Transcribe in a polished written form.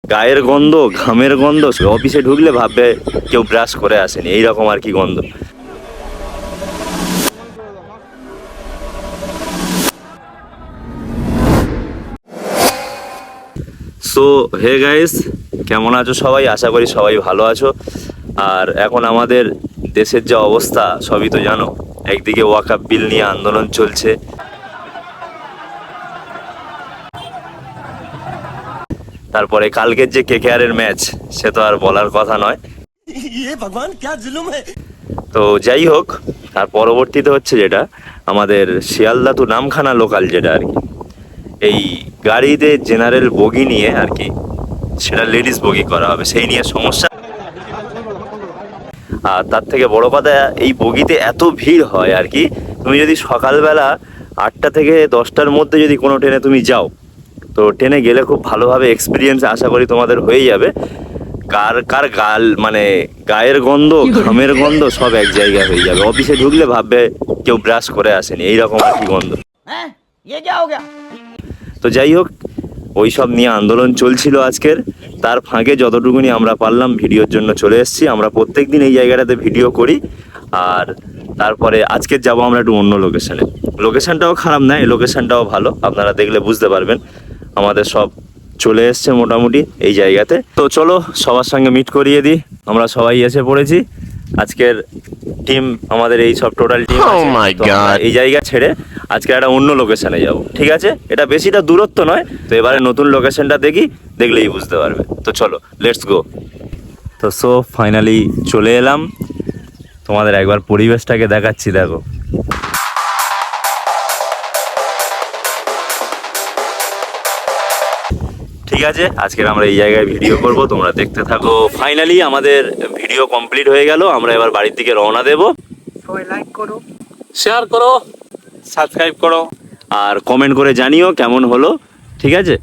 গায়ের গন্ধ, ঘামের গন্ধ, অফিসে ঢুকলে ভাববে কেউ ব্রাশ করে আসেনি, এইরকম আর কি গন্ধ। সো হে গাইস, কেমন আছো সবাই? আশা করি সবাই ভালো আছো। আর এখন আমাদের দেশের যে অবস্থা সবই তো জানো। একদিকে ওয়াকআপ বিল নিয়ে আন্দোলন চলছে, তারপরে কালকের যে কেকেআরের ম্যাচ, সে তো আর বলার কথা নয়। তো যাই হোক, তার পরবর্তীতে হচ্ছে যেটা আমাদের শিয়ালদা টু নামখানা লোকাল, যেটা আর কি এই গাড়িতে জেনারেল বগি নিয়ে আর কি, সেটা লেডিস বগি করা হবে, সেই নিয়ে সমস্যা। আর তার থেকে বড় কথা, এই বগিতে এত ভিড় হয় আর কি, তুমি যদি সকালবেলা 8টা থেকে 10টার মধ্যে যদি কোনো ট্রেনে তুমি যাও, তো ট্রেনে গেলে খুব ভালোভাবে এক্সপিরিয়েন্স আশা করি তোমাদের হয়ে যাবে। কার কার গাল মানে গায়ের গন্ধ, ঘামের গন্ধ সব এক জায়গায় হয়ে যাবে। অফিসে ঢুকলে ভাববে কেউ ব্রাশ করে আসেনি, এইরকম আর কি গন্ধ। তো যাই হোক, ওই সব নিয়ে আন্দোলন চলছিল আজকের। তার ফাঁকে যতটুকুনি আমরা পারলাম ভিডিওর জন্য চলে এসেছি। আমরা প্রত্যেকদিন এই জায়গাটাতে ভিডিও করি। আর তারপরে আজকে যাব আমরা একটু অন্য লোকেশনে। লোকেশনটাও খারাপ না, এই লোকেশনটাও ভালো, আপনারা দেখলে বুঝতে পারবেন। আমাদের সব চলে এসছে মোটামুটি এই জায়গাতে। তো চলো সবার সঙ্গে মিট করিয়ে দিই। আমরা সবাই এসে পড়েছি। আজকের টিম আমাদের এই সব টোটাল টিম এই জায়গা ছেড়ে আজকে একটা অন্য লোকেশনে যাব, ঠিক আছে? এটা বেশিটা দূরত্ব নয়, তো এবারে নতুন লোকেশনটা দেখলেই বুঝতে পারবে। তো চলো, লেটস গো। তো সো ফাইনালি চলে এলাম, তোমাদের একবার পরিবেশটাকে দেখাচ্ছি, দেখো। ঠিক আছে, আজকে আমরা এই জায়গায় ভিডিও করব, তোমরা দেখতে থাকো। ফাইনালি আমাদের ভিডিও কমপ্লিট হয়ে গেল, আমরা এবার বাড়ির দিকে রওনা দেব। সবাই লাইক করো, শেয়ার করো, সাবস্ক্রাইব করো, আর কমেন্ট করে জানিও কেমন হলো, ঠিক আছে?